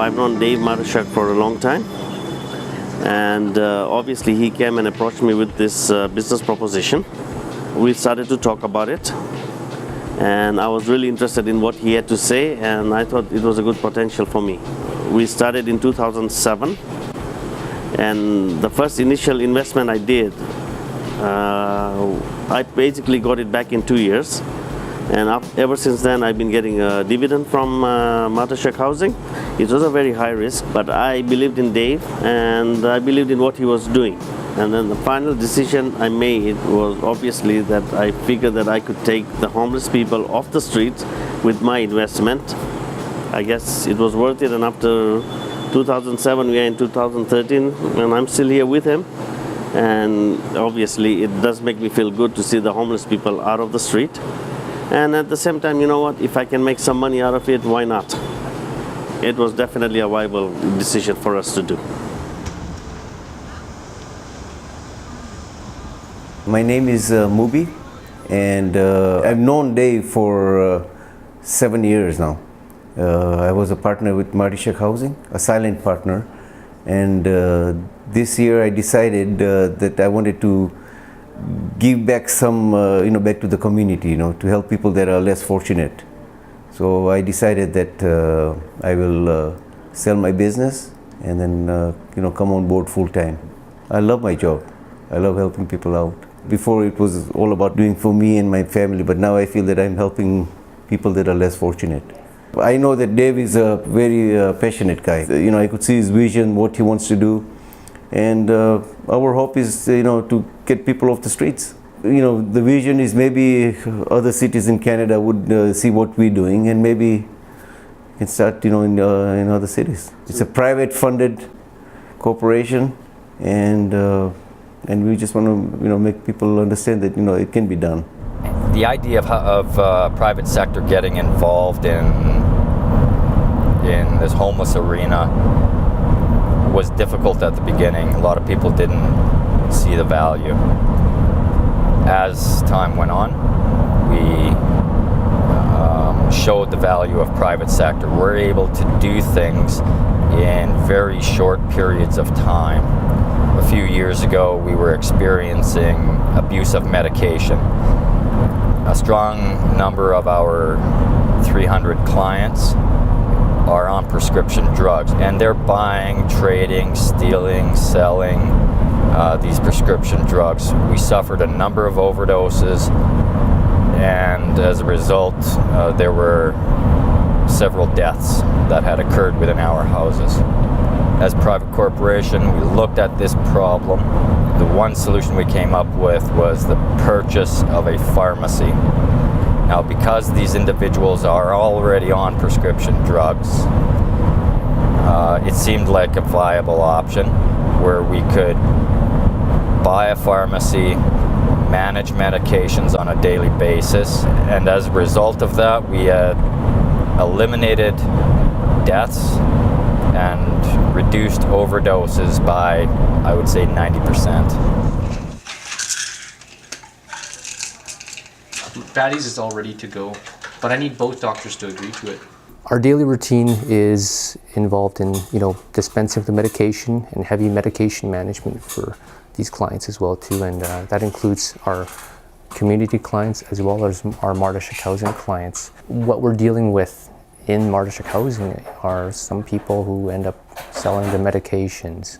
I've known Dave Martyshuk for a long time, and obviously he came and approached me with this business proposition. We started to talk about it, and I was really interested in what he had to say, and I thought it was a good potential for me. We started in 2007, and the first initial investment I did, I basically got it back in 2 years, and ever since then I've been getting a dividend from Martyshuk Housing. It was a very high risk, but I believed in Dave and I believed in what he was doing. And then the final decision I made was obviously that I figured that I could take the homeless people off the streets with my investment. I guess it was worth it, and after 2007 we are in 2013 and I'm still here with him. And obviously it does make me feel good to see the homeless people out of the street. And at the same time, you know what, if I can make some money out of it, why not? It was definitely a viable decision for us to do. My name is Mubi, and I've known Dave for 7 years now. I was a partner with Martyshuk Housing, a silent partner, and this year I decided that I wanted to give back some, back to the community, to help people that are less fortunate. So I decided that I will sell my business and then, come on board full time. I love my job. I love helping people out. Before it was all about doing for me and my family, but now I feel that I'm helping people that are less fortunate. I know that Dave is a very passionate guy. I could see his vision, what he wants to do, and our hope is, to get people off the streets. The vision is maybe other cities in Canada would see what we're doing, and maybe can start, in other cities. It's a private funded corporation, and we just want to, make people understand that, it can be done. The idea of private sector getting involved in this homeless arena was difficult at the beginning. A lot of people didn't see the value. As time went on, we showed the value of private sector. We're able to do things in very short periods of time. A few years ago, we were experiencing abuse of medication. A strong number of our 300 clients are on prescription drugs, and they're buying, trading, stealing, selling these prescription drugs. We suffered a number of overdoses, and as a result, there were several deaths that had occurred within our houses. As a private corporation, we looked at this problem. The one solution we came up with was the purchase of a pharmacy. Now, because these individuals are already on prescription drugs, it seemed like a viable option where we could buy a pharmacy, manage medications on a daily basis, and as a result of that, we had eliminated deaths and reduced overdoses by, I would say, 90%. Fatties is all ready to go, but I need both doctors to agree to it. Our daily routine is involved in, dispensing the medication and heavy medication management for these clients as well too, and that includes our community clients as well as our Martyshuk Housing clients. What we're dealing with in Martyshuk Housing are some people who end up selling the medications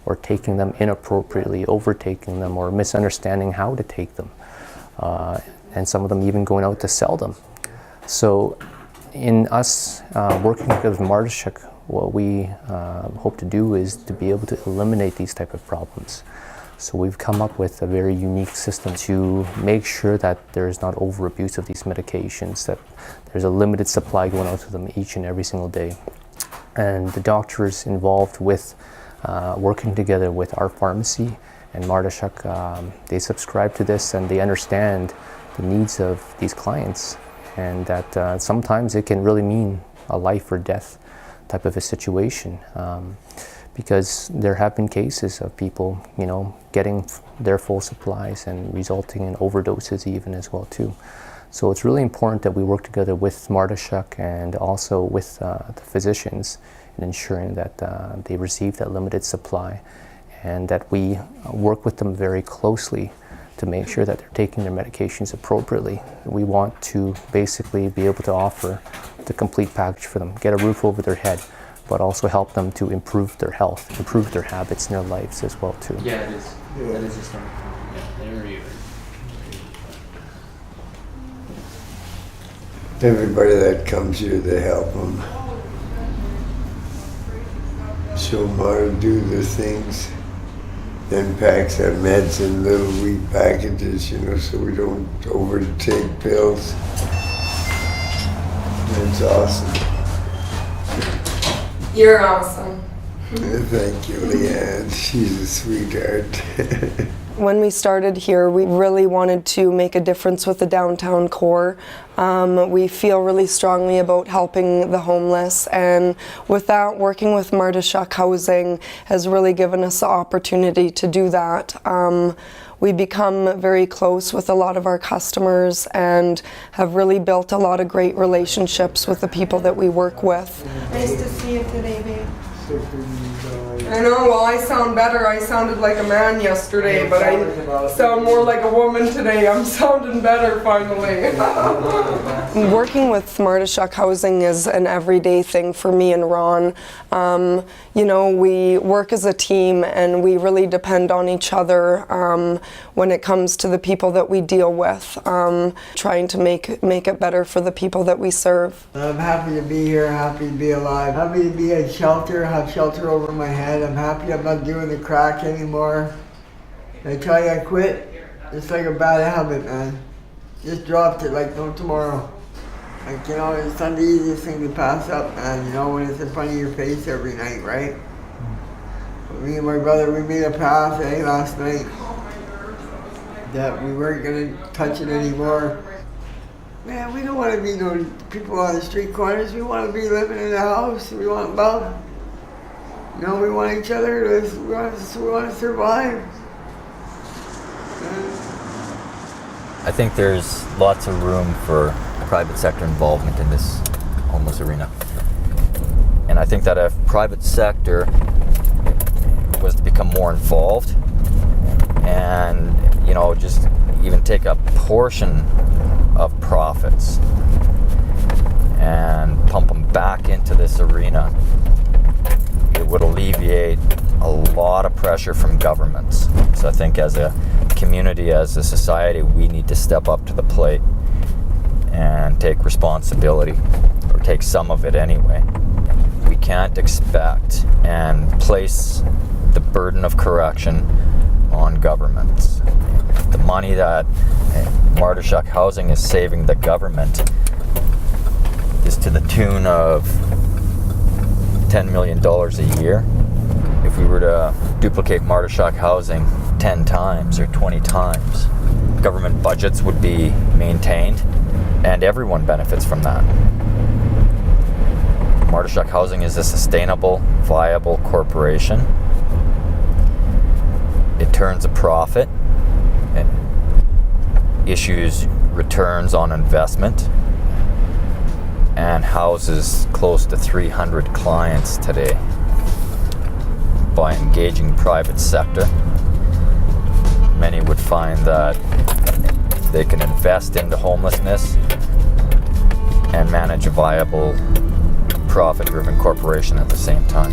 or taking them inappropriately, overtaking them, or misunderstanding how to take them, and some of them even going out to sell them. So in us working with Martyshuk, what we hope to do is to be able to eliminate these type of problems. So we've come up with a very unique system to make sure that there is not over-abuse of these medications, that there's a limited supply going out to them each and every single day. And the doctors involved with working together with our pharmacy and Martyshuk, they subscribe to this and they understand the needs of these clients, and that sometimes it can really mean a life or death type of a situation. Because there have been cases of people, getting their full supplies and resulting in overdoses even as well too. So it's really important that we work together with Martyshuk and also with the physicians in ensuring that they receive that limited supply, and that we work with them very closely to make sure that they're taking their medications appropriately. We want to basically be able to offer the complete package for them, get a roof over their head, but also help them to improve their health, improve their habits in their lives as well too. Yeah, it is. That is a starting point. Yeah, there you go. Everybody that comes here, they help them. Show them how to do the things. Then packs our meds in little wee packages, you know, so we don't overtake pills. That's awesome. You're awesome. Thank you, Leanne. She's a sweetheart. When we started here, we really wanted to make a difference with the downtown core. We feel really strongly about helping the homeless, and with that, working with Martyshuk Housing has really given us the opportunity to do that. We become very close with a lot of our customers and have really built a lot of great relationships with the people that we work with. Nice to see you today, babe. I know, well, I sound better. I sounded like a man yesterday, but I sound more like a woman today. I'm sounding better finally. Working with Martyshuk Housing is an everyday thing for me and Ron. You know, we work as a team and we really depend on each other when it comes to the people that we deal with, trying to make it better for the people that we serve. I'm happy to be here, happy to be alive, happy to be at shelter, have shelter over my head. I'm happy I'm not doing the crack anymore. I tell you, I quit. It's like a bad habit, man. Just dropped it like no tomorrow. Like, you know, it's not the easiest thing to pass up, man, you know, when it's in front of your face every night, right? Me and my brother, we made a path, last night, that we weren't gonna touch it anymore. Man, we don't want to be no people on the street corners. We want to be living in a house. We want love. You know, we want each other. We want to survive. I think there's lots of room for private sector involvement in this homeless arena. And I think that if private sector was to become more involved and, you know, just even take a portion of profits and pump them back into this arena, it would alleviate a lot of pressure from governments. So I think as a community, as a society, we need to step up to the plate and take responsibility, or take some of it anyway. We can't expect and place the burden of correction on governments. The money that Martyshuk Housing is saving the government is to the tune of $10 million a year. If we were to duplicate Martyshuk Housing 10 times or 20 times, government budgets would be maintained and everyone benefits from that. Martyshuk Housing is a sustainable, viable corporation. It turns a profit, it issues returns on investment, and houses close to 300 clients today. By engaging private sector, many would find that they can invest into homelessness and manage a viable, profit-driven corporation at the same time.